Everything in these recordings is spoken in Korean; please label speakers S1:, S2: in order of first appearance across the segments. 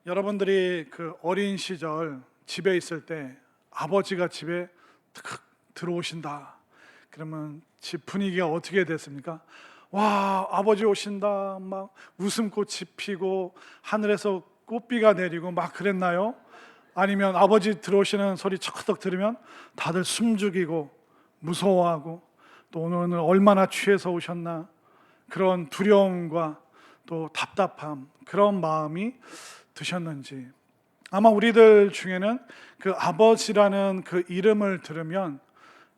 S1: 여러분들이 그 어린 시절 집에 있을 때 아버지가 집에 탁 들어오신다. 그러면 집 분위기가 어떻게 됐습니까? 와, 아버지 오신다. 막 웃음꽃이 피고 하늘에서 꽃비가 내리고 막 그랬나요? 아니면 아버지 들어오시는 소리 척척 들으면 다들 숨죽이고 무서워하고 또 오늘은 얼마나 취해서 오셨나 그런 두려움과 또 답답함 그런 마음이 드셨는지. 아마 우리들 중에는 그 아버지라는 그 이름을 들으면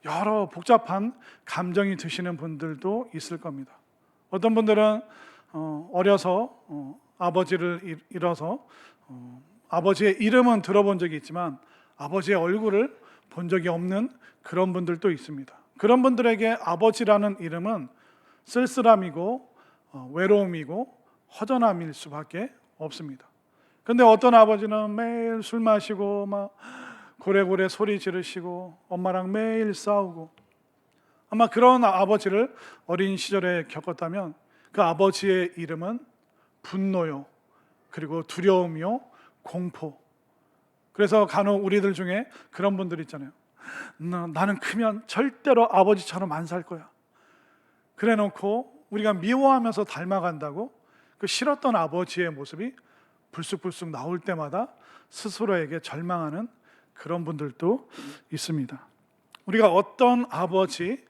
S1: 여러 복잡한 감정이 드시는 분들도 있을 겁니다. 어떤 분들은 어려서 아버지를 잃어서 아버지의 이름은 들어본 적이 있지만 아버지의 얼굴을 본 적이 없는 그런 분들도 있습니다. 그런 분들에게 아버지라는 이름은 쓸쓸함이고 외로움이고 허전함일 수밖에 없습니다. 근데 어떤 아버지는 매일 술 마시고 막 고래고래 소리 지르시고 엄마랑 매일 싸우고, 아마 그런 아버지를 어린 시절에 겪었다면 그 아버지의 이름은 분노요, 그리고 두려움이요, 공포. 그래서 간혹 우리들 중에 그런 분들 있잖아요. 나는 크면 절대로 아버지처럼 안 살 거야. 그래 놓고 우리가 미워하면서 닮아간다고 그 싫었던 아버지의 모습이 불쑥불쑥 나올 때마다 스스로에게 절망하는 그런 분들도 있습니다. 우리가 어떤 아버지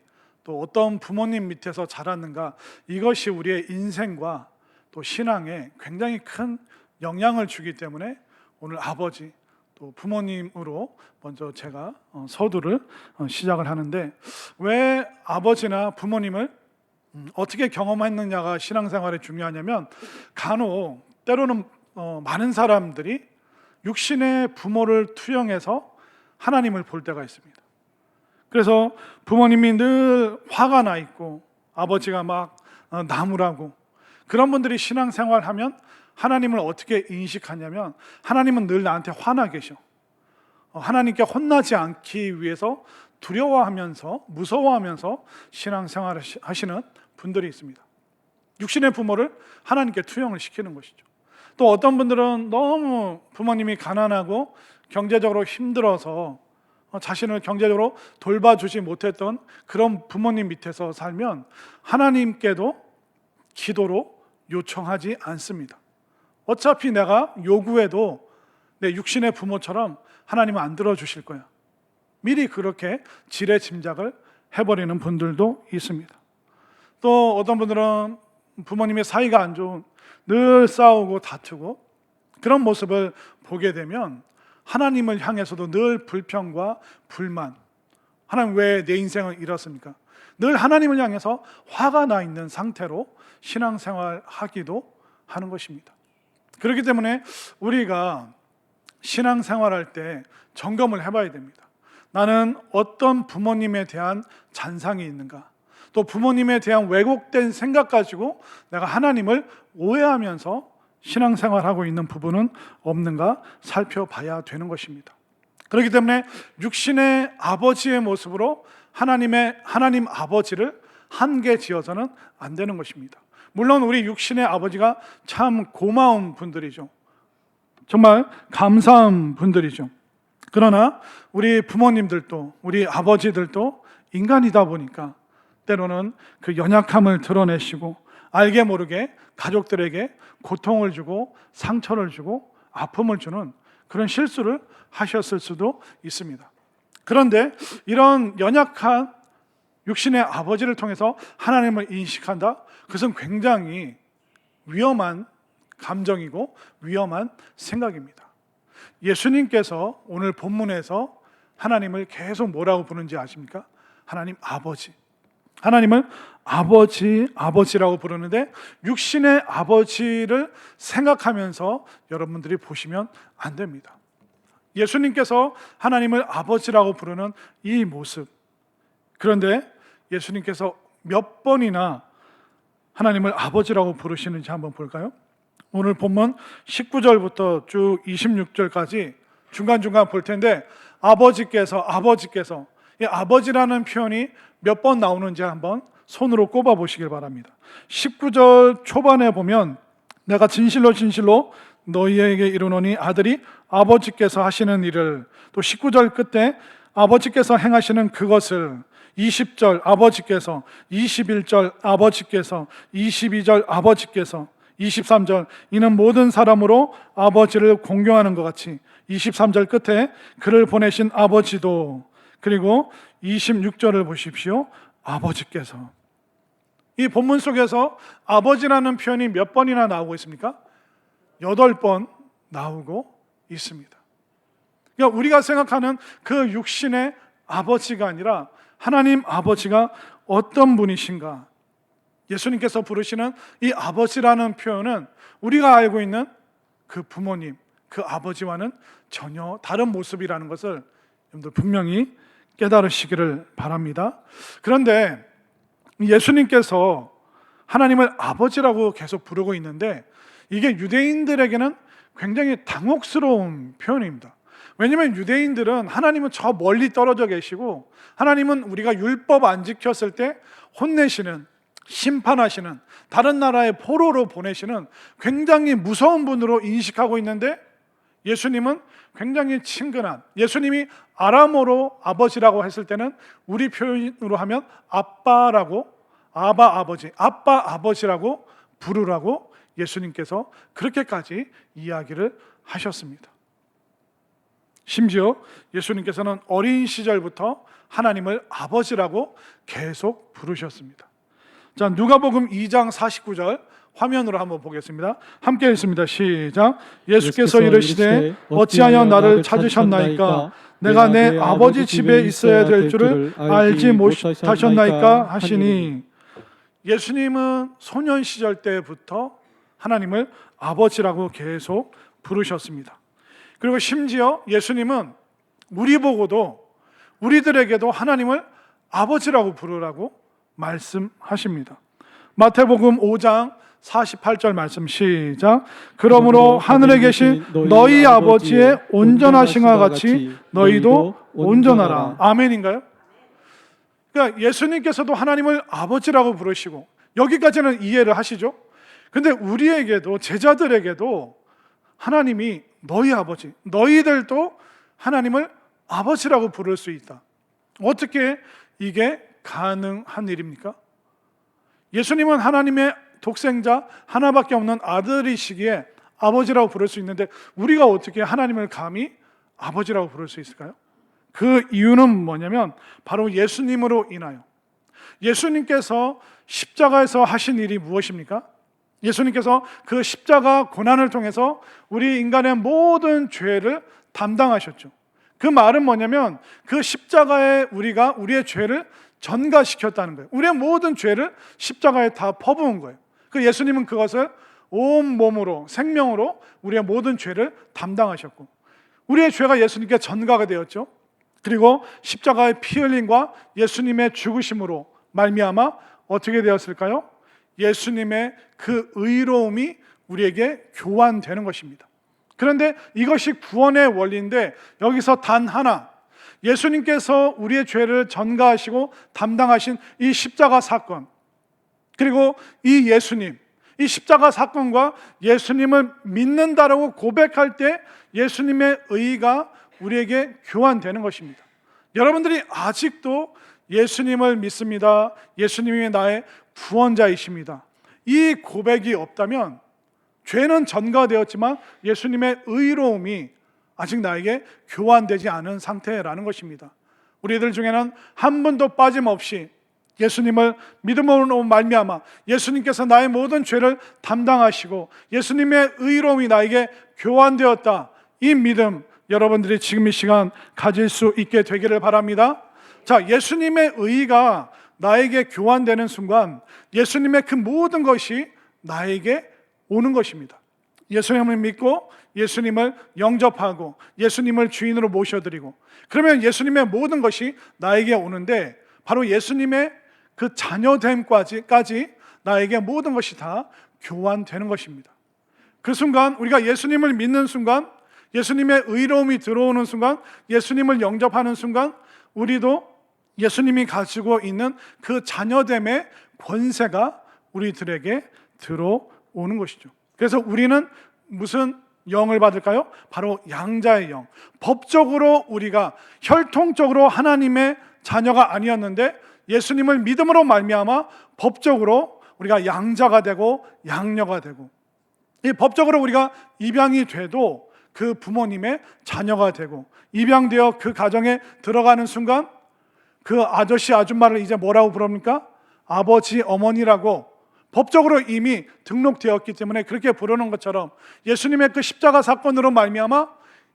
S1: 또 어떤 부모님 밑에서 자랐는가, 이것이 우리의 인생과 또 신앙에 굉장히 큰 영향을 주기 때문에 오늘 아버지 또 부모님으로 먼저 제가 서두를 시작을 하는데, 왜 아버지나 부모님을 어떻게 경험했느냐가 신앙생활에 중요하냐면, 간혹 때로는 많은 사람들이 육신의 부모를 투영해서 하나님을 볼 때가 있습니다. 그래서 부모님이 늘 화가 나 있고 아버지가 막 나무라고, 그런 분들이 신앙생활하면 하나님을 어떻게 인식하냐면, 하나님은 늘 나한테 화나 계셔. 하나님께 혼나지 않기 위해서 두려워하면서 무서워하면서 신앙생활을 하시는 분들이 있습니다. 육신의 부모를 하나님께 투영을 시키는 것이죠. 또 어떤 분들은 너무 부모님이 가난하고 경제적으로 힘들어서 자신을 경제적으로 돌봐주지 못했던 그런 부모님 밑에서 살면 하나님께도 기도로 요청하지 않습니다. 어차피 내가 요구해도 내 육신의 부모처럼 하나님은 안 들어주실 거야. 미리 그렇게 지레짐작을 해버리는 분들도 있습니다. 또 어떤 분들은 부모님의 사이가 안 좋은, 늘 싸우고 다투고 그런 모습을 보게 되면 하나님을 향해서도 늘 불평과 불만, 하나님 왜 내 인생을 이렇습니까? 늘 하나님을 향해서 화가 나 있는 상태로 신앙생활 하기도 하는 것입니다. 그렇기 때문에 우리가 신앙생활할 때 점검을 해봐야 됩니다. 나는 어떤 부모님에 대한 잔상이 있는가? 또 부모님에 대한 왜곡된 생각 가지고 내가 하나님을 오해하면서 신앙생활하고 있는 부분은 없는가 살펴봐야 되는 것입니다. 그렇기 때문에 육신의 아버지의 모습으로 하나님 아버지를 한계 지어서는 안 되는 것입니다. 물론 우리 육신의 아버지가 참 고마운 분들이죠. 정말 감사한 분들이죠. 그러나 우리 부모님들도 우리 아버지들도 인간이다 보니까 때로는 그 연약함을 드러내시고 알게 모르게 가족들에게 고통을 주고 상처를 주고 아픔을 주는 그런 실수를 하셨을 수도 있습니다. 그런데 이런 연약한 육신의 아버지를 통해서 하나님을 인식한다? 그것은 굉장히 위험한 감정이고 위험한 생각입니다. 예수님께서 오늘 본문에서 하나님을 계속 뭐라고 부르는지 아십니까? 하나님 아버지. 하나님을 아버지라고 부르는데 육신의 아버지를 생각하면서 여러분들이 보시면 안 됩니다. 예수님께서 하나님을 아버지라고 부르는 이 모습, 그런데 예수님께서 몇 번이나 하나님을 아버지라고 부르시는지 한번 볼까요? 오늘 본문 19절부터 쭉 26절까지 중간중간 볼 텐데, 아버지께서 이 아버지라는 표현이 몇 번 나오는지 한번 손으로 꼽아 보시길 바랍니다. 19절 초반에 보면 내가 진실로 너희에게 이르노니 아들이 아버지께서 하시는 일을, 또 19절 끝에 아버지께서 행하시는 그것을, 20절 아버지께서, 21절 아버지께서, 22절 아버지께서, 23절 이는 모든 사람으로 아버지를 공경하는 것 같이, 23절 끝에 그를 보내신 아버지도, 그리고 26절을 보십시오. 아버지께서. 이 본문 속에서 아버지라는 표현이 몇 번이나 나오고 있습니까? 8번 나오고 있습니다. 그러니까 우리가 생각하는 그 육신의 아버지가 아니라 하나님 아버지가 어떤 분이신가? 예수님께서 부르시는 이 아버지라는 표현은 우리가 알고 있는 그 부모님, 그 아버지와는 전혀 다른 모습이라는 것을 여러분들 분명히 깨달으시기를 바랍니다. 그런데 예수님께서 하나님을 아버지라고 계속 부르고 있는데 이게 유대인들에게는 굉장히 당혹스러운 표현입니다. 왜냐하면 유대인들은 하나님은 저 멀리 떨어져 계시고 하나님은 우리가 율법 안 지켰을 때 혼내시는, 심판하시는, 다른 나라의 포로로 보내시는 굉장히 무서운 분으로 인식하고 있는데 예수님은 굉장히 친근한, 예수님이 아람어로 아버지라고 했을 때는 우리 표현으로 하면 아빠라고, 아바 아버지, 아빠 아버지라고 부르라고 예수님께서 그렇게까지 이야기를 하셨습니다. 심지어 예수님께서는 어린 시절부터 하나님을 아버지라고 계속 부르셨습니다. 자, 누가복음 2장 49절 화면으로 한번 보겠습니다. 함께 읽습니다. 시작. 예수께서 이르시되 어찌하여 나를 찾으셨나이까? 내가 내 아버지 집에 있어야 될 줄을 알지 못하셨나이까 하시니, 예수님은 소년 시절 때부터 하나님을 아버지라고 계속 부르셨습니다. 그리고 심지어 예수님은 우리 보고도, 우리들에게도 하나님을 아버지라고 부르라고 말씀하십니다. 마태복음 5장 48절 말씀 시작. 그러므로 하늘에 계신 너희 아버지의 온전하심과 같이 너희도 온전하라. 아멘인가요? 그러니까 예수님께서도 하나님을 아버지라고 부르시고 여기까지는 이해를 하시죠? 근데 우리에게도, 제자들에게도 하나님이 너희 아버지, 너희들도 하나님을 아버지라고 부를 수 있다. 어떻게 이게 가능한 일입니까? 예수님은 하나님의 독생자 하나밖에 없는 아들이시기에 아버지라고 부를 수 있는데 우리가 어떻게 하나님을 감히 아버지라고 부를 수 있을까요? 그 이유는 뭐냐면 바로 예수님으로 인하여, 예수님께서 십자가에서 하신 일이 무엇입니까? 예수님께서 그 십자가 고난을 통해서 우리 인간의 모든 죄를 담당하셨죠. 그 말은 뭐냐면 그 십자가에 우리가 우리의 죄를 전가시켰다는 거예요. 우리의 모든 죄를 십자가에 다 퍼부은 거예요. 그 예수님은 그것을 온 몸으로, 생명으로 우리의 모든 죄를 담당하셨고 우리의 죄가 예수님께 전가가 되었죠. 그리고 십자가의 피 흘림과 예수님의 죽으심으로 말미암아 어떻게 되었을까요? 예수님의 그 의로움이 우리에게 교환되는 것입니다. 그런데 이것이 구원의 원리인데 여기서 단 하나, 예수님께서 우리의 죄를 전가하시고 담당하신 이 십자가 사건, 그리고 이 예수님, 이 십자가 사건과 예수님을 믿는다라고 고백할 때 예수님의 의가 우리에게 교환되는 것입니다. 여러분들이 아직도 예수님을 믿습니다, 예수님이 나의 구원자이십니다, 이 고백이 없다면 죄는 전가되었지만 예수님의 의로움이 아직 나에게 교환되지 않은 상태라는 것입니다. 우리들 중에는 한 분도 빠짐없이 예수님을 믿음으로 말미암아 예수님께서 나의 모든 죄를 담당하시고 예수님의 의로움이 나에게 교환되었다, 이 믿음 여러분들이 지금 이 시간 가질 수 있게 되기를 바랍니다. 자, 예수님의 의가 나에게 교환되는 순간 예수님의 그 모든 것이 나에게 오는 것입니다. 예수님을 믿고 예수님을 영접하고 예수님을 주인으로 모셔드리고 그러면 예수님의 모든 것이 나에게 오는데 바로 예수님의 그 자녀됨까지 나에게 모든 것이 다 교환되는 것입니다. 그 순간 우리가 예수님을 믿는 순간, 예수님의 의로움이 들어오는 순간, 예수님을 영접하는 순간 우리도 예수님이 가지고 있는 그 자녀됨의 권세가 우리들에게 들어오는 것이죠. 그래서 우리는 무슨 영을 받을까요? 바로 양자의 영. 법적으로 우리가 혈통적으로 하나님의 자녀가 아니었는데 예수님을 믿음으로 말미암아 법적으로 우리가 양자가 되고 양녀가 되고, 이 법적으로 우리가 입양이 돼도 그 부모님의 자녀가 되고, 입양되어 그 가정에 들어가는 순간 그 아저씨 아줌마를 이제 뭐라고 부릅니까? 아버지 어머니라고 법적으로 이미 등록되었기 때문에 그렇게 부르는 것처럼 예수님의 그 십자가 사건으로 말미암아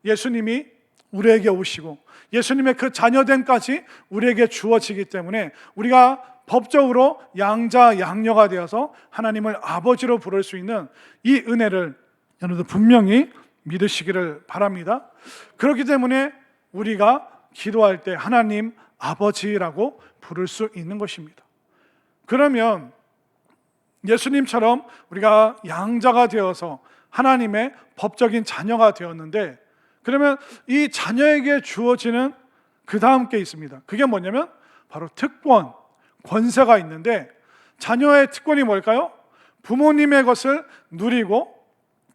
S1: 예수님이 우리에게 오시고 예수님의 그 자녀됨까지 우리에게 주어지기 때문에 우리가 법적으로 양자 양녀가 되어서 하나님을 아버지로 부를 수 있는 이 은혜를 여러분들 분명히 믿으시기를 바랍니다. 그렇기 때문에 우리가 기도할 때 하나님 아버지라고 부를 수 있는 것입니다. 그러면 예수님처럼 우리가 양자가 되어서 하나님의 법적인 자녀가 되었는데, 그러면 이 자녀에게 주어지는 그 다음 게 있습니다. 그게 뭐냐면 바로 특권, 권세가 있는데, 자녀의 특권이 뭘까요? 부모님의 것을 누리고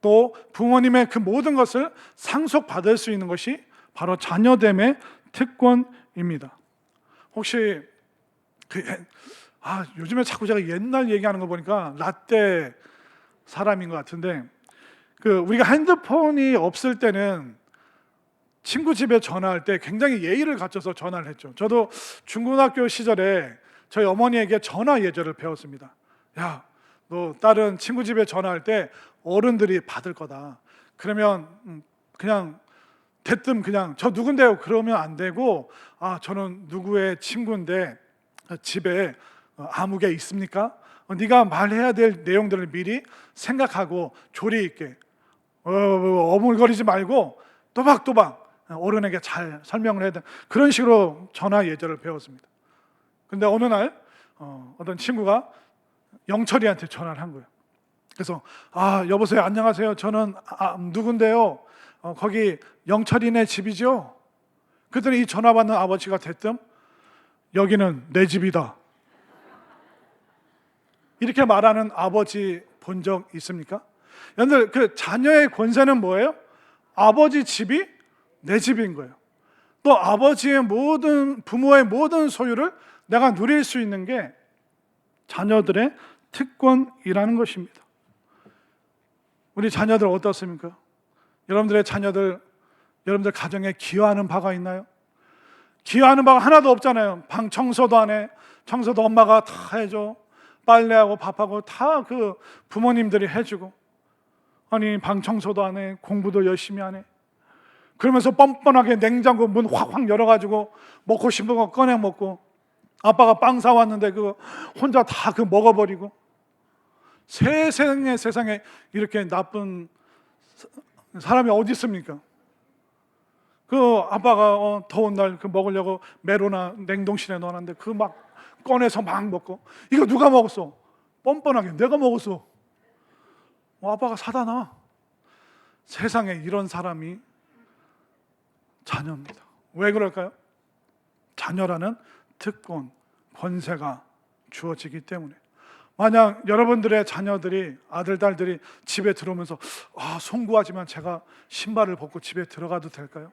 S1: 또 부모님의 그 모든 것을 상속받을 수 있는 것이 바로 자녀됨의 특권입니다. 혹시 요즘에 자꾸 제가 옛날 얘기하는 거 보니까 라떼 사람인 것 같은데, 우리가 핸드폰이 없을 때는 친구 집에 전화할 때 굉장히 예의를 갖춰서 전화를 했죠. 저도 중고등학교 시절에 저희 어머니에게 전화 예절을 배웠습니다. 야, 너 다른 친구 집에 전화할 때 어른들이 받을 거다. 그러면 그냥 대뜸 그냥 저 누군데요? 그러면 안 되고, 저는 누구의 친구인데 집에 아무 게 있습니까? 네가 말해야 될 내용들을 미리 생각하고 조리 있게 어물거리지 말고 또박또박 어른에게 잘 설명을 해야 돼. 그런 식으로 전화 예절을 배웠습니다. 근데 어느 날 어떤 친구가 영철이한테 전화를 한 거예요. 그래서 여보세요, 안녕하세요, 저는 누군데요? 거기 영철이네 집이죠? 그랬더니 이 전화 받는 아버지가 대뜸 여기는 내 집이다, 이렇게 말하는 아버지 본 적 있습니까? 여러분들, 그 자녀의 권세는 뭐예요? 아버지 집이 내 집인 거예요. 또 아버지의 부모의 모든 소유를 내가 누릴 수 있는 게 자녀들의 특권이라는 것입니다. 우리 자녀들 어떻습니까? 여러분들의 자녀들, 여러분들 가정에 기여하는 바가 있나요? 기여하는 바가 하나도 없잖아요. 방 청소도 안 해. 청소도 엄마가 다 해줘. 빨래하고 밥하고 다 그 부모님들이 해주고, 아니 방 청소도 안 해, 공부도 열심히 안 해. 그러면서 뻔뻔하게 냉장고 문 확확 열어가지고 먹고 싶은 거 꺼내 먹고, 아빠가 빵 사왔는데 그거 혼자 다 먹어버리고. 세상에 이렇게 나쁜 사람이 어디 있습니까? 아빠가 더운 날 먹으려고 메로나 냉동실에 넣어놨는데 막 꺼내서 막 먹고, 이거 누가 먹었어? 뻔뻔하게 내가 먹었어. 아빠가 사다 놔. 세상에 이런 사람이 자녀입니다. 왜 그럴까요? 자녀라는 특권, 권세가 주어지기 때문에. 만약 여러분들의 자녀들이, 아들, 딸들이 집에 들어오면서 송구하지만 제가 신발을 벗고 집에 들어가도 될까요?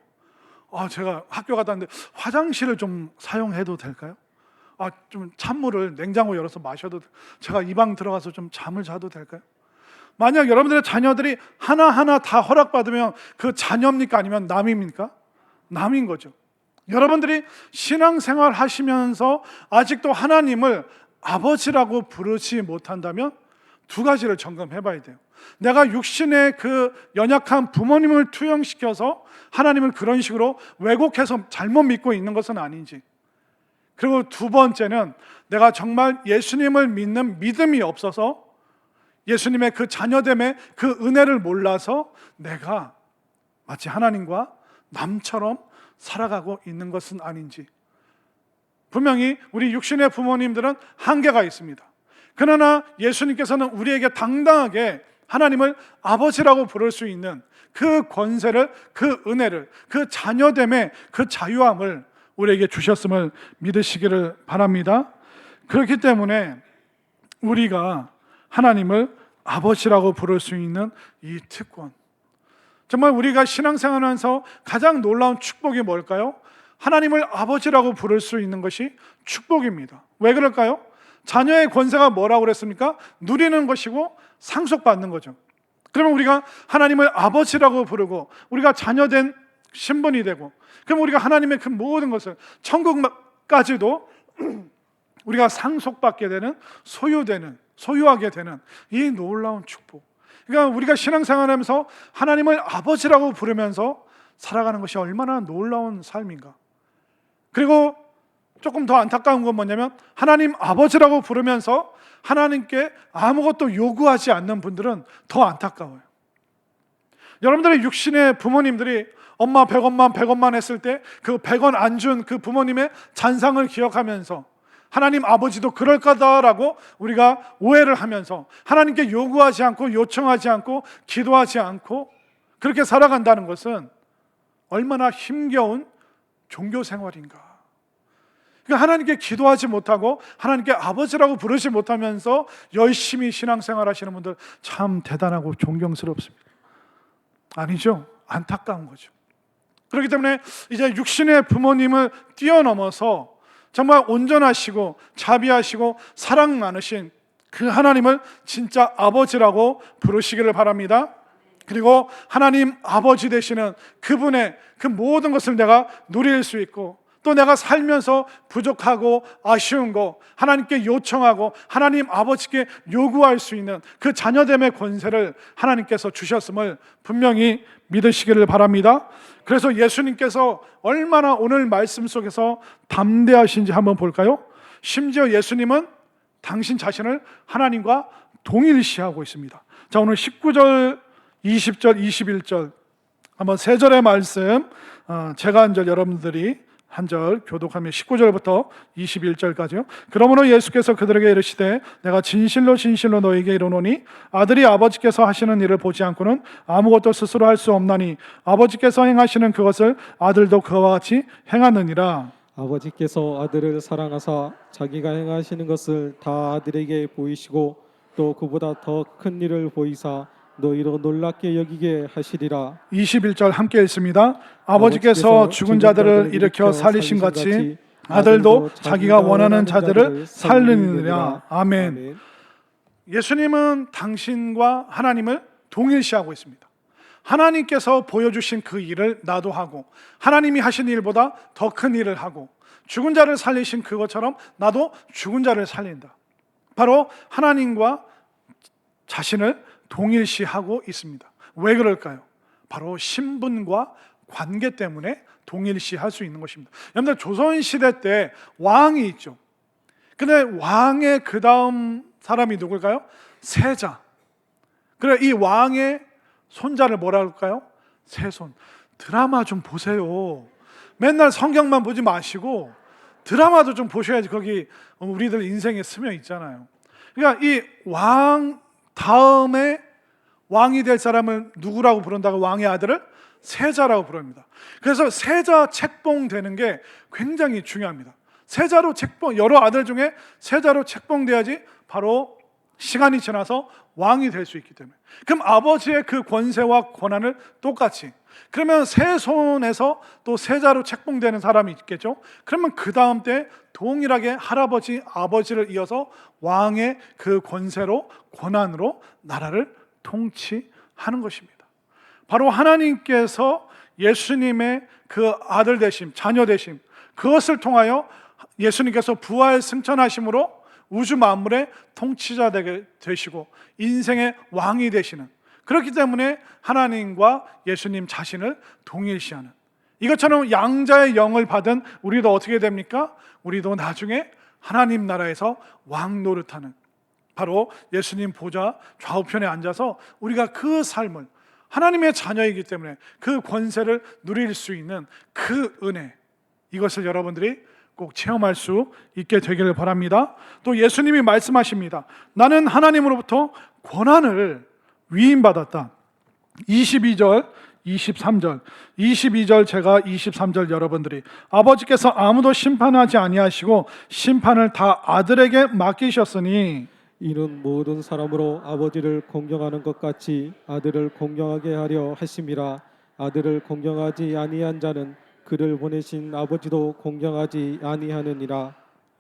S1: 제가 학교 갔다 왔는데 화장실을 좀 사용해도 될까요? 좀 찬물을 냉장고 열어서 마셔도, 제가 이 방 들어가서 좀 잠을 자도 될까요? 만약 여러분들의 자녀들이 하나하나 다 허락받으면 그 자녀입니까? 아니면 남입니까? 남인 거죠. 여러분들이 신앙생활 하시면서 아직도 하나님을 아버지라고 부르지 못한다면 두 가지를 점검해 봐야 돼요. 내가 육신의 그 연약한 부모님을 투영시켜서 하나님을 그런 식으로 왜곡해서 잘못 믿고 있는 것은 아닌지, 그리고 두 번째는 내가 정말 예수님을 믿는 믿음이 없어서 예수님의 그 자녀됨의 그 은혜를 몰라서 내가 마치 하나님과 남처럼 살아가고 있는 것은 아닌지. 분명히 우리 육신의 부모님들은 한계가 있습니다. 그러나 예수님께서는 우리에게 당당하게 하나님을 아버지라고 부를 수 있는 그 권세를, 그 은혜를, 그 자녀됨의 그 자유함을 우리에게 주셨음을 믿으시기를 바랍니다. 그렇기 때문에 우리가 하나님을 아버지라고 부를 수 있는 이 특권, 정말 우리가 신앙생활하면서 가장 놀라운 축복이 뭘까요? 하나님을 아버지라고 부를 수 있는 것이 축복입니다. 왜 그럴까요? 자녀의 권세가 뭐라고 그랬습니까? 누리는 것이고 상속받는 거죠. 그러면 우리가 하나님을 아버지라고 부르고 우리가 자녀된 신분이 되고, 그럼 우리가 하나님의 그 모든 것을 천국까지도 우리가 상속받게 되는, 소유하게 되는 이 놀라운 축복. 그러니까 우리가 신앙생활하면서 하나님을 아버지라고 부르면서 살아가는 것이 얼마나 놀라운 삶인가. 그리고 조금 더 안타까운 건 뭐냐면, 하나님 아버지라고 부르면서 하나님께 아무것도 요구하지 않는 분들은 더 안타까워요. 여러분들의 육신의 부모님들이 엄마 100원만 했을 때 그 100원 안 준 그 부모님의 잔상을 기억하면서 하나님 아버지도 그럴 거다라고 우리가 오해를 하면서 하나님께 요구하지 않고 요청하지 않고 기도하지 않고 그렇게 살아간다는 것은 얼마나 힘겨운 종교 생활인가. 그러니까 하나님께 기도하지 못하고 하나님께 아버지라고 부르지 못하면서 열심히 신앙생활 하시는 분들 참 대단하고 존경스럽습니다. 아니죠? 안타까운 거죠. 그렇기 때문에 이제 육신의 부모님을 뛰어넘어서 정말 온전하시고 자비하시고 사랑 많으신 그 하나님을 진짜 아버지라고 부르시기를 바랍니다. 그리고 하나님 아버지 되시는 그분의 그 모든 것을 내가 누릴 수 있고, 또 내가 살면서 부족하고 아쉬운 거 하나님께 요청하고 하나님 아버지께 요구할 수 있는 그 자녀됨의 권세를 하나님께서 주셨음을 분명히 믿으시기를 바랍니다. 그래서 예수님께서 얼마나 오늘 말씀 속에서 담대하신지 한번 볼까요? 심지어 예수님은 당신 자신을 하나님과 동일시하고 있습니다. 자, 오늘 19절, 20절, 21절 한번 세 절의 말씀 제가 한 절 여러분들이 한 절 교독하면 19절부터 21절까지요. 그러므로 예수께서 그들에게 이르시되 내가 진실로 너희에게 이르노니 아들이 아버지께서 하시는 일을 보지 않고는 아무것도 스스로 할 수 없나니 아버지께서 행하시는 그것을 아들도 그와 같이 행하느니라.
S2: 아버지께서 아들을 사랑하사 자기가 행하시는 것을 다 아들에게 보이시고 또 그보다 더 큰 일을 보이사 너희로 놀랍게 여기게 하시리라.
S1: 21절 함께 읽습니다. 아버지께서 죽은 자들을 일으켜 살리신 같이 아들도 자기가 원하는 자들을 살리느니라. 아멘. 예수님은 당신과 하나님을 동일시하고 있습니다. 하나님께서 보여주신 그 일을 나도 하고, 하나님이 하신 일보다 더 큰 일을 하고, 죽은 자를 살리신 그것처럼 나도 죽은 자를 살린다. 바로 하나님과 자신을 동일시하고 있습니다. 왜 그럴까요? 바로 신분과 관계 때문에 동일시할 수 있는 것입니다. 여러분들 조선시대 때 왕이 있죠. 근데 왕의 그 다음 사람이 누굴까요? 세자. 그래, 이 왕의 손자를 뭐라 할까요? 세손. 드라마 좀 보세요. 맨날 성경만 보지 마시고 드라마도 좀 보셔야지 거기 우리들 인생에 스며 있잖아요. 그러니까 이 왕 다음에 왕이 될 사람을 누구라고 부른다고? 왕의 아들을 세자라고 부릅니다. 그래서 세자 책봉되는 게 굉장히 중요합니다. 세자로 여러 아들 중에 세자로 책봉돼야지 바로 시간이 지나서 왕이 될 수 있기 때문에. 그럼 아버지의 그 권세와 권한을 똑같이, 그러면 세손에서 또 세자로 책봉되는 사람이 있겠죠. 그러면 그 다음 때 동일하게 할아버지, 아버지를 이어서 왕의 그 권세로, 권한으로 나라를 통치하는 것입니다. 바로 하나님께서 예수님의 그 아들 되심, 자녀 되심, 그것을 통하여 예수님께서 부활 승천하심으로 우주 만물의 통치자 되시고 인생의 왕이 되시는, 그렇기 때문에 하나님과 예수님 자신을 동일시하는, 이것처럼 양자의 영을 받은 우리도 어떻게 됩니까? 우리도 나중에 하나님 나라에서 왕 노릇하는, 바로 예수님 보좌 좌우편에 앉아서 우리가 그 삶을, 하나님의 자녀이기 때문에 그 권세를 누릴 수 있는 그 은혜, 이것을 여러분들이 꼭 체험할 수 있게 되기를 바랍니다. 또 예수님이 말씀하십니다. 나는 하나님으로부터 권한을 위임받았다. 22절, 23절, 22절 제가 23절 여러분들이 아버지께서 아무도 심판하지 아니하시고 심판을 다 아들에게 맡기셨으니
S2: 이는 모든 사람으로 아버지를 공경하는 것 같이 아들을 공경하게 하려 하심이라. 아들을 공경하지 아니한 자는 그를 보내신 아버지도 공경하지 아니하느니라.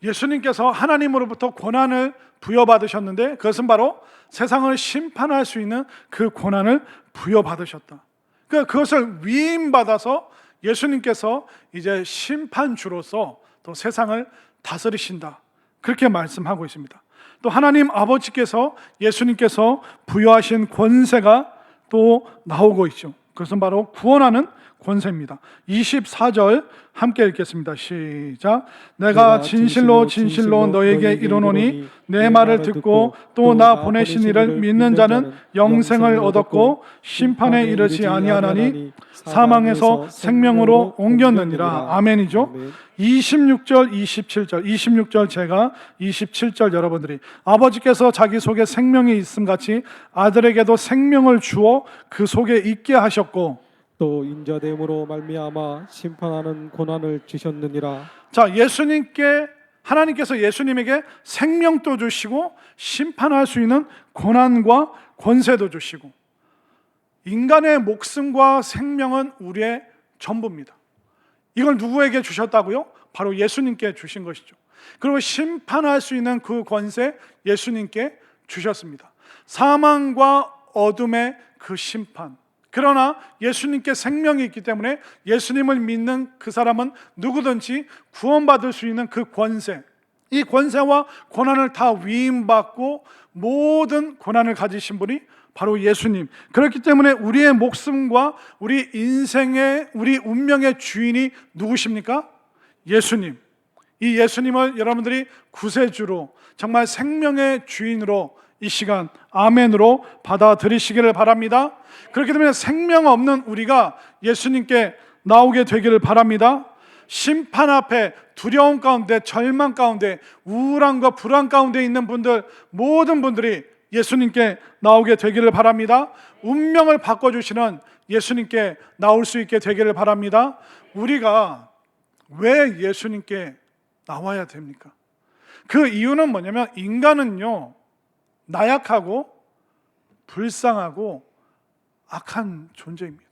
S1: 예수님께서 하나님으로부터 권한을 부여받으셨는데 그것은 바로 세상을 심판할 수 있는 그 권한을 부여받으셨다. 그것을 위임받아서 예수님께서 이제 심판주로서 또 세상을 다스리신다, 그렇게 말씀하고 있습니다. 또 하나님 아버지께서 예수님께서 부여하신 권세가 또 나오고 있죠. 그것은 바로 구원하는 권세입니다. 24절 함께 읽겠습니다. 시작. 내가 진실로 진실로 너에게 이르노니 내 말을 듣고 또 나 보내신 이를 믿는 자는 영생을 얻었고 심판에 이르지 아니하나니 사망에서 생명으로 옮겼느니라. 아멘이죠. 26절 27절 제가 27절 여러분들이 아버지께서 자기 속에 생명이 있음 같이 아들에게도 생명을 주어 그 속에 있게 하셨고
S2: 또 인자됨으로 말미암아 심판하는 권한을 주셨느니라.
S1: 자, 하나님께서 예수님에게 생명도 주시고 심판할 수 있는 권한과 권세도 주시고, 인간의 목숨과 생명은 우리의 전부입니다. 이걸 누구에게 주셨다고요? 바로 예수님께 주신 것이죠. 그리고 심판할 수 있는 그 권세 예수님께 주셨습니다. 사망과 어둠의 그 심판, 그러나 예수님께 생명이 있기 때문에 예수님을 믿는 그 사람은 누구든지 구원받을 수 있는 그 권세, 이 권세와 권한을 다 위임받고 모든 권한을 가지신 분이 바로 예수님. 그렇기 때문에 우리의 목숨과 우리 인생의, 우리 운명의 주인이 누구십니까? 예수님. 이 예수님을 여러분들이 구세주로, 정말 생명의 주인으로 이 시간 아멘으로 받아들이시기를 바랍니다. 그렇기 때문에 생명 없는 우리가 예수님께 나오게 되기를 바랍니다. 심판 앞에 두려움 가운데, 절망 가운데, 우울함과 불안 가운데 있는 분들, 모든 분들이 예수님께 나오게 되기를 바랍니다. 운명을 바꿔주시는 예수님께 나올 수 있게 되기를 바랍니다. 우리가 왜 예수님께 나와야 됩니까? 그 이유는 뭐냐면, 인간은요 나약하고 불쌍하고 악한 존재입니다.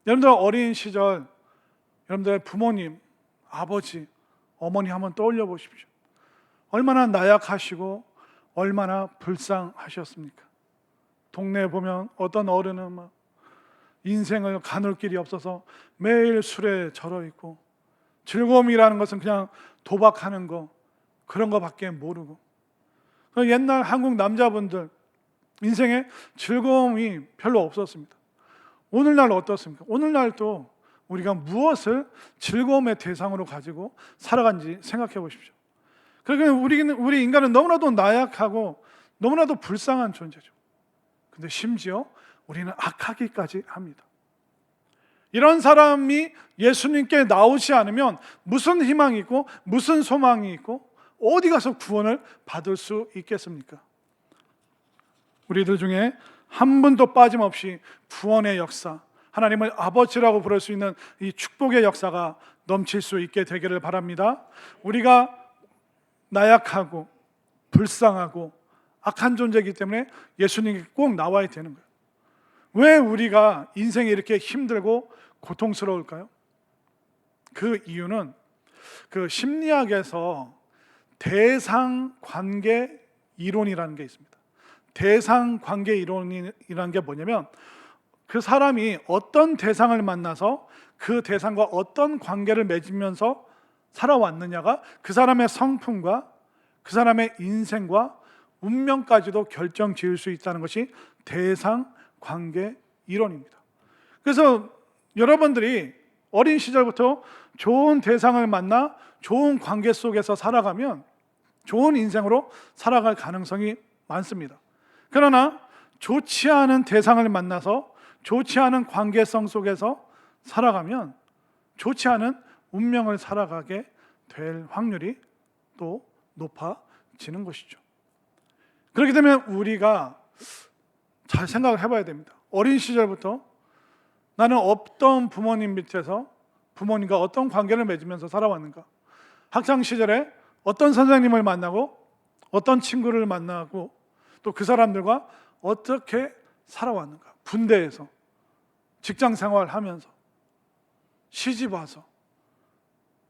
S1: 여러분들 어린 시절 여러분들의 부모님, 아버지, 어머니 한번 떠올려 보십시오. 얼마나 나약하시고 얼마나 불쌍하셨습니까? 동네에 보면 어떤 어른은 막 인생을 가눌 길이 없어서 매일 술에 절어 있고, 즐거움이라는 것은 그냥 도박하는 거, 그런 거밖에 모르고, 옛날 한국 남자분들 인생에 즐거움이 별로 없었습니다. 오늘날 어떻습니까? 오늘날도 우리가 무엇을 즐거움의 대상으로 가지고 살아간지 생각해 보십시오. 그러니까 우리 인간은 너무나도 나약하고 너무나도 불쌍한 존재죠. 근데 심지어 우리는 악하기까지 합니다. 이런 사람이 예수님께 나오지 않으면 무슨 희망이 있고 무슨 소망이 있고 어디 가서 구원을 받을 수 있겠습니까? 우리들 중에 한 분도 빠짐없이 구원의 역사, 하나님을 아버지라고 부를 수 있는 이 축복의 역사가 넘칠 수 있게 되기를 바랍니다. 우리가 나약하고 불쌍하고 악한 존재이기 때문에 예수님께 꼭 나와야 되는 거예요. 왜 우리가 인생이 이렇게 힘들고 고통스러울까요? 그 이유는 그 심리학에서 대상관계 이론이라는 게 있습니다. 대상관계 이론이라는 게 뭐냐면, 그 사람이 어떤 대상을 만나서 그 대상과 어떤 관계를 맺으면서 살아왔느냐가 그 사람의 성품과 그 사람의 인생과 운명까지도 결정 지을 수 있다는 것이 대상관계 이론입니다. 그래서 여러분들이 어린 시절부터 좋은 대상을 만나 좋은 관계 속에서 살아가면 좋은 인생으로 살아갈 가능성이 많습니다. 그러나 좋지 않은 대상을 만나서 좋지 않은 관계성 속에서 살아가면 좋지 않은 운명을 살아가게 될 확률이 또 높아지는 것이죠. 그렇기 때문에 우리가 잘 생각을 해봐야 됩니다. 어린 시절부터 나는 어떤 부모님 밑에서 부모님과 어떤 관계를 맺으면서 살아왔는가? 학창 시절에 어떤 선생님을 만나고 어떤 친구를 만나고 또 그 사람들과 어떻게 살아왔는가. 군대에서, 직장 생활하면서, 시집 와서,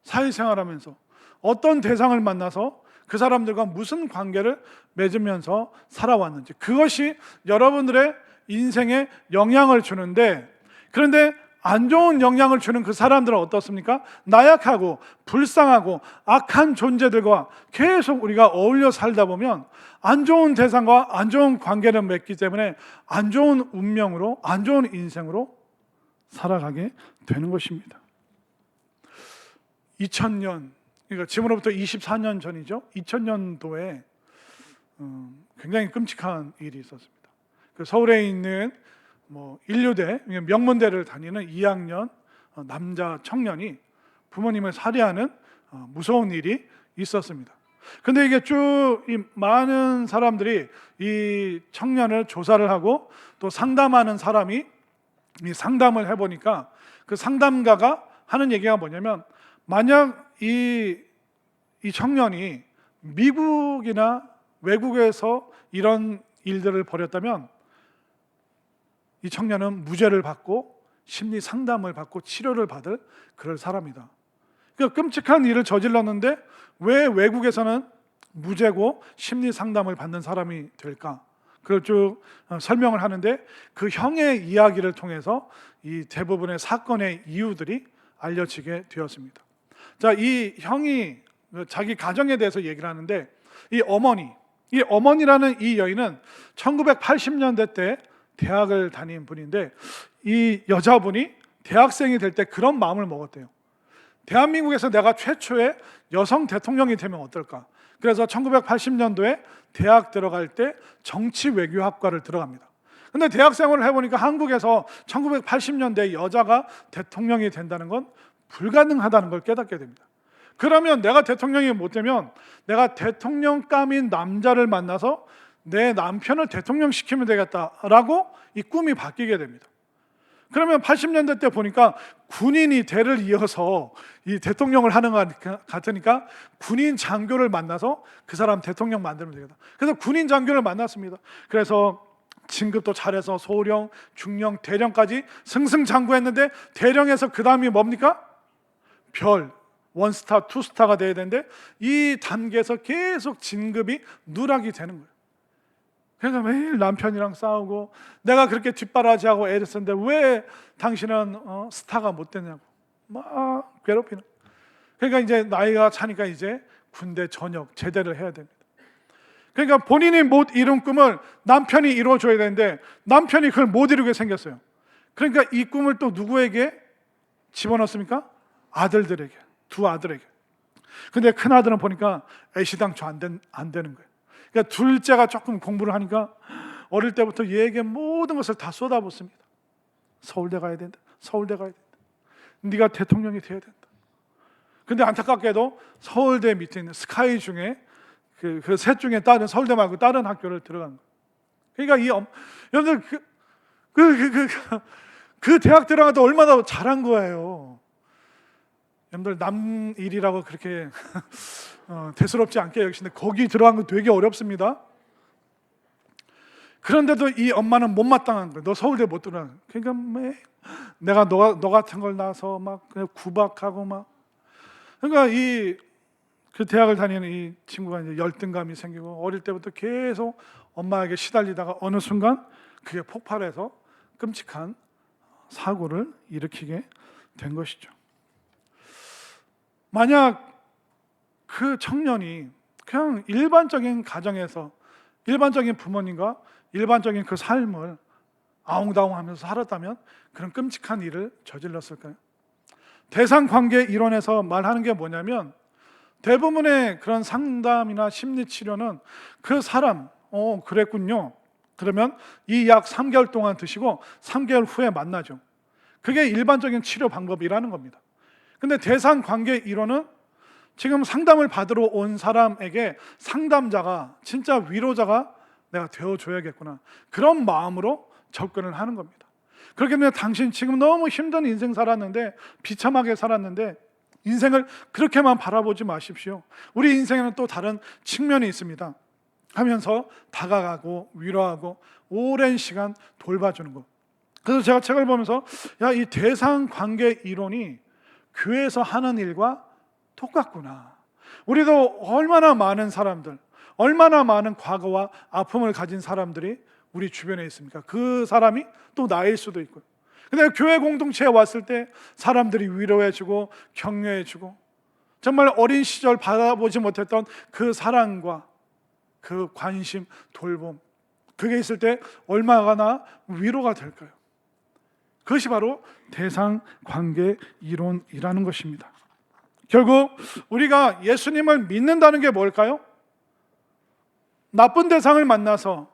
S1: 사회생활하면서 어떤 대상을 만나서 그 사람들과 무슨 관계를 맺으면서 살아왔는지, 그것이 여러분들의 인생에 영향을 주는데, 그런데 안 좋은 영향을 주는 그 사람들은 어떻습니까? 나약하고 불쌍하고 악한 존재들과 계속 우리가 어울려 살다 보면 안 좋은 대상과 안 좋은 관계를 맺기 때문에 안 좋은 운명으로, 안 좋은 인생으로 살아가게 되는 것입니다. 2000년, 그러니까 지금으로부터 24년 전이죠. 2000년도에 굉장히 끔찍한 일이 있었습니다. 그 서울에 있는 인류대, 명문대를 다니는 2학년 남자 청년이 부모님을 살해하는 무서운 일이 있었습니다. 근데 이게 쭉 이 많은 사람들이 이 청년을 조사를 하고 또 상담하는 사람이 이 상담을 해보니까 그 상담가가 하는 얘기가 뭐냐면, 만약 이 청년이 미국이나 외국에서 이런 일들을 벌였다면 이 청년은 무죄를 받고 심리 상담을 받고 치료를 받을 그럴 사람이다. 그러니까 끔찍한 일을 저질렀는데 왜 외국에서는 무죄고 심리 상담을 받는 사람이 될까? 그걸 쭉 설명을 하는데, 그 형의 이야기를 통해서 이 대부분의 사건의 이유들이 알려지게 되었습니다. 자, 이 형이 자기 가정에 대해서 얘기를 하는데, 이 어머니라는 이 여인은 1980년대 때 대학을 다닌 분인데, 이 여자분이 대학생이 될 때 그런 마음을 먹었대요. 대한민국에서 내가 최초의 여성 대통령이 되면 어떨까? 그래서 1980년도에 대학 들어갈 때 정치외교학과를 들어갑니다. 근데 대학 생활을 해보니까 한국에서 1980년대 여자가 대통령이 된다는 건 불가능하다는 걸 깨닫게 됩니다. 그러면 내가 대통령이 못 되면 내가 대통령감인 남자를 만나서 내 남편을 대통령 시키면 되겠다라고 이 꿈이 바뀌게 됩니다. 그러면 80년대 때 보니까 군인이 대를 이어서 이 대통령을 하는 것 같으니까 군인 장교를 만나서 그 사람 대통령 만들면 되겠다. 그래서 군인 장교를 만났습니다. 그래서 진급도 잘해서 소령, 중령, 대령까지 승승장구했는데, 대령에서 그 다음이 뭡니까? 별, 원스타, 투스타가 돼야 되는데 이 단계에서 계속 진급이 누락이 되는 거예요. 그래서 매일 남편이랑 싸우고, 내가 그렇게 뒷바라지하고 애를 썼는데 왜 당신은 스타가 못 됐냐고 막 괴롭히는. 그러니까 이제 나이가 차니까 이제 군대 전역 제대를 해야 됩니다. 그러니까 본인이 못 이룬 꿈을 남편이 이루어줘야 되는데 남편이 그걸 못 이루게 생겼어요. 그러니까 이 꿈을 또 누구에게 집어넣습니까? 아들들에게, 두 아들에게. 근데 큰 아들은 보니까 애시당초 안 되는 거예요. 그러니까 둘째가 조금 공부를 하니까 어릴 때부터 얘에게 모든 것을 다 쏟아붓습니다. 서울대 가야 된다. 서울대 가야 된다. 네가 대통령이 돼야 된다. 근데 안타깝게도 서울대 밑에 있는 스카이 중에 그 셋 중에 다른, 서울대 말고 다른 학교를 들어간 거예요. 그러니까 여러분들 그 대학 들어가도 얼마나 잘한 거예요. 여러분들 남 일이라고 그렇게 대수롭지 않게 여기시는데 거기 들어간 거 되게 어렵습니다. 그런데도 이 엄마는 못마땅한 거예요. 너 서울대 못 들어가. 그러니까 내가 너 같은 걸 낳아서 막 그냥 구박하고 막. 그러니까 그 대학을 다니는 이 친구가 이제 열등감이 생기고 어릴 때부터 계속 엄마에게 시달리다가 어느 순간 그게 폭발해서 끔찍한 사고를 일으키게 된 것이죠. 만약 그 청년이 그냥 일반적인 가정에서 일반적인 부모님과 일반적인 그 삶을 아웅다웅하면서 살았다면 그런 끔찍한 일을 저질렀을까요? 대상관계 이론에서 말하는 게 뭐냐면, 대부분의 그런 상담이나 심리치료는 그 사람, 그랬군요. 그러면 이 약 3개월 동안 드시고 3개월 후에 만나죠. 그게 일반적인 치료 방법이라는 겁니다. 근데 대상관계 이론은 지금 상담을 받으러 온 사람에게 상담자가, 진짜 위로자가 내가 되어줘야겠구나, 그런 마음으로 접근을 하는 겁니다. 그렇기 때문에 당신 지금 너무 힘든 인생 살았는데, 비참하게 살았는데 인생을 그렇게만 바라보지 마십시오. 우리 인생에는 또 다른 측면이 있습니다. 하면서 다가가고 위로하고 오랜 시간 돌봐주는 것. 그래서 제가 책을 보면서 이 대상 관계 이론이 교회에서 하는 일과 똑같구나. 우리도 얼마나 많은 사람들, 얼마나 많은 과거와 아픔을 가진 사람들이 우리 주변에 있습니까? 그 사람이 또 나일 수도 있고요. 근데 교회 공동체에 왔을 때 사람들이 위로해주고 격려해주고 정말 어린 시절 받아보지 못했던 그 사랑과 그 관심, 돌봄, 그게 있을 때 얼마나 위로가 될까요? 그것이 바로 대상 관계 이론이라는 것입니다. 결국 우리가 예수님을 믿는다는 게 뭘까요? 나쁜 대상을 만나서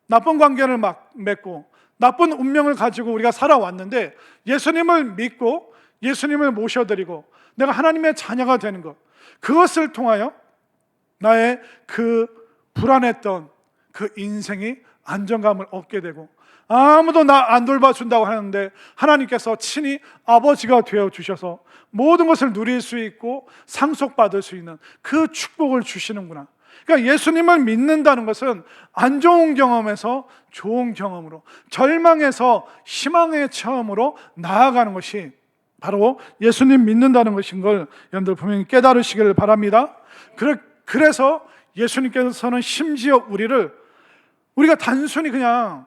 S1: 나쁜 관계를 맺고 나쁜 운명을 가지고 우리가 살아왔는데 예수님을 믿고 예수님을 모셔드리고 내가 하나님의 자녀가 되는 것, 그것을 통하여 나의 그 불안했던 그 인생이 안정감을 얻게 되고 아무도 나 안 돌봐준다고 하는데 하나님께서 친히 아버지가 되어주셔서 모든 것을 누릴 수 있고 상속받을 수 있는 그 축복을 주시는구나. 그러니까 예수님을 믿는다는 것은 안 좋은 경험에서 좋은 경험으로, 절망에서 희망의 체험으로 나아가는 것이 바로 예수님 믿는다는 것인 걸 여러분들 분명히 깨달으시길 바랍니다. 그래서 예수님께서는 심지어 우리가 단순히 그냥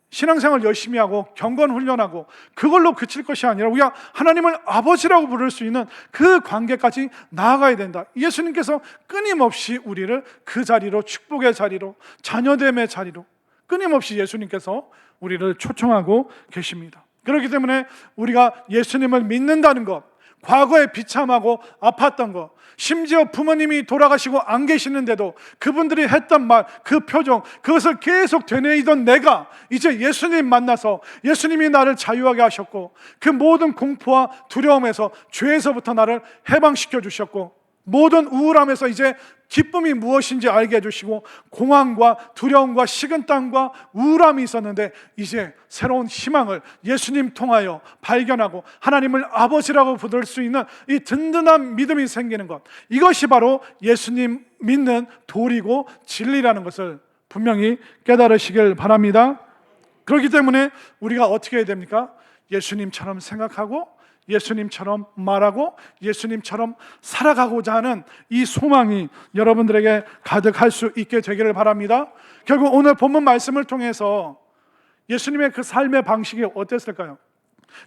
S1: 신앙생활 열심히 하고 경건 훈련하고 그걸로 그칠 것이 아니라 우리가 하나님을 아버지라고 부를 수 있는 그 관계까지 나아가야 된다. 예수님께서 끊임없이 우리를 그 자리로, 축복의 자리로, 자녀됨의 자리로 끊임없이 예수님께서 우리를 초청하고 계십니다. 그렇기 때문에 우리가 예수님을 믿는다는 것, 과거에 비참하고 아팠던 것, 심지어 부모님이 돌아가시고 안 계시는데도 그분들이 했던 말, 그 표정, 그것을 계속 되뇌이던 내가 이제 예수님 만나서 예수님이 나를 자유하게 하셨고 그 모든 공포와 두려움에서, 죄에서부터 나를 해방시켜 주셨고 모든 우울함에서 이제 기쁨이 무엇인지 알게 해주시고 공황과 두려움과 식은땀과 우울함이 있었는데 이제 새로운 희망을 예수님 통하여 발견하고 하나님을 아버지라고 부를 수 있는 이 든든한 믿음이 생기는 것, 이것이 바로 예수님 믿는 도리고 진리라는 것을 분명히 깨달으시길 바랍니다. 그렇기 때문에 우리가 어떻게 해야 됩니까? 예수님처럼 생각하고 예수님처럼 말하고 예수님처럼 살아가고자 하는 이 소망이 여러분들에게 가득할 수 있게 되기를 바랍니다. 결국 오늘 본문 말씀을 통해서 예수님의 그 삶의 방식이 어땠을까요?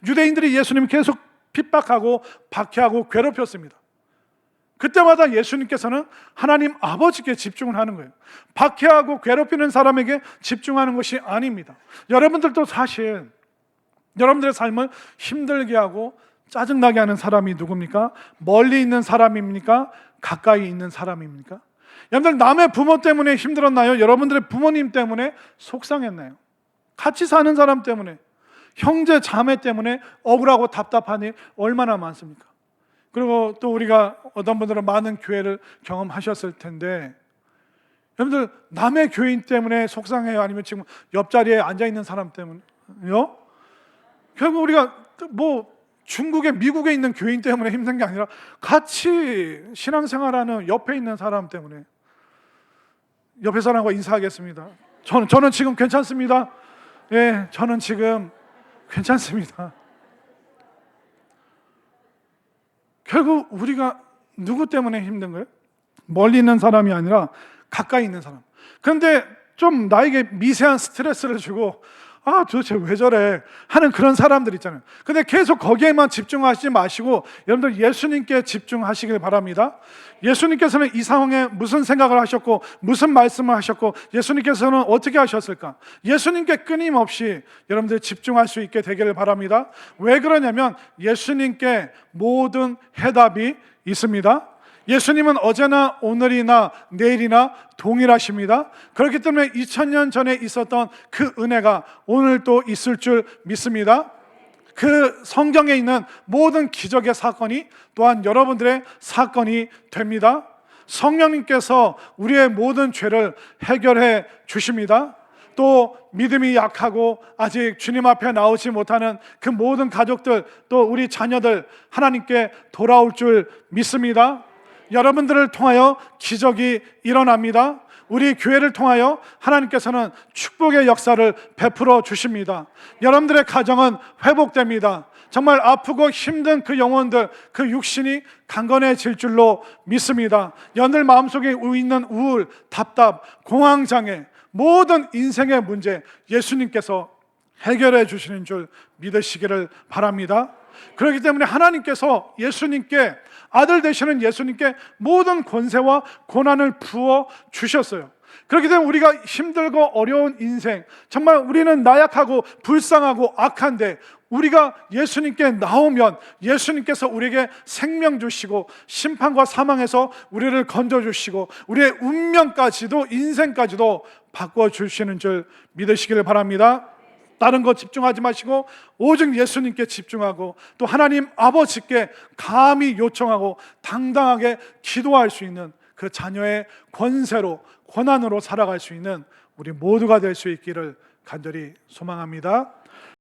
S1: 유대인들이 예수님을 계속 핍박하고 박해하고 괴롭혔습니다. 그때마다 예수님께서는 하나님 아버지께 집중을 하는 거예요. 박해하고 괴롭히는 사람에게 집중하는 것이 아닙니다. 여러분들도 사실 여러분들의 삶을 힘들게 하고 짜증나게 하는 사람이 누굽니까? 멀리 있는 사람입니까? 가까이 있는 사람입니까? 여러분들 남의 부모 때문에 힘들었나요? 여러분들의 부모님 때문에 속상했나요? 같이 사는 사람 때문에, 형제 자매 때문에 억울하고 답답한 일 얼마나 많습니까? 그리고 또 우리가 어떤 분들은 많은 교회를 경험하셨을 텐데 여러분들 남의 교인 때문에 속상해요? 아니면 지금 옆자리에 앉아있는 사람 때문에요? 결국 우리가 중국에 미국에 있는 교인 때문에 힘든 게 아니라 같이 신앙생활하는 옆에 있는 사람 때문에. 옆에 사람과 인사하겠습니다. 저는 지금 괜찮습니다. 예, 저는 지금 괜찮습니다. 결국 우리가 누구 때문에 힘든 거예요? 멀리 있는 사람이 아니라 가까이 있는 사람. 그런데 좀 나에게 미세한 스트레스를 주고 도대체 왜 저래 하는 그런 사람들 있잖아요. 근데 계속 거기에만 집중하시지 마시고 여러분들 예수님께 집중하시길 바랍니다. 예수님께서는 이 상황에 무슨 생각을 하셨고 무슨 말씀을 하셨고 예수님께서는 어떻게 하셨을까? 예수님께 끊임없이 여러분들 집중할 수 있게 되기를 바랍니다. 왜 그러냐면 예수님께 모든 해답이 있습니다. 예수님은 어제나 오늘이나 내일이나 동일하십니다. 그렇기 때문에 2000년 전에 있었던 그 은혜가 오늘 또 있을 줄 믿습니다. 그 성경에 있는 모든 기적의 사건이 또한 여러분들의 사건이 됩니다. 성령님께서 우리의 모든 죄를 해결해 주십니다. 또 믿음이 약하고 아직 주님 앞에 나오지 못하는 그 모든 가족들, 또 우리 자녀들 하나님께 돌아올 줄 믿습니다. 여러분들을 통하여 기적이 일어납니다. 우리 교회를 통하여 하나님께서는 축복의 역사를 베풀어 주십니다. 여러분들의 가정은 회복됩니다. 정말 아프고 힘든 그 영혼들, 그 육신이 강건해질 줄로 믿습니다. 여러분들 마음속에 있는 우울, 답답, 공황장애, 모든 인생의 문제 예수님께서 해결해 주시는 줄 믿으시기를 바랍니다. 그렇기 때문에 하나님께서 예수님께, 아들 되시는 예수님께 모든 권세와 고난을 부어 주셨어요. 그렇기 때문에 우리가 힘들고 어려운 인생, 정말 우리는 나약하고 불쌍하고 악한데 우리가 예수님께 나오면 예수님께서 우리에게 생명 주시고 심판과 사망에서 우리를 건져주시고 우리의 운명까지도, 인생까지도 바꿔주시는 줄 믿으시기를 바랍니다. 다른 거 집중하지 마시고 오직 예수님께 집중하고 또 하나님 아버지께 감히 요청하고 당당하게 기도할 수 있는 그 자녀의 권세로, 권한으로 살아갈 수 있는 우리 모두가 될 수 있기를 간절히 소망합니다.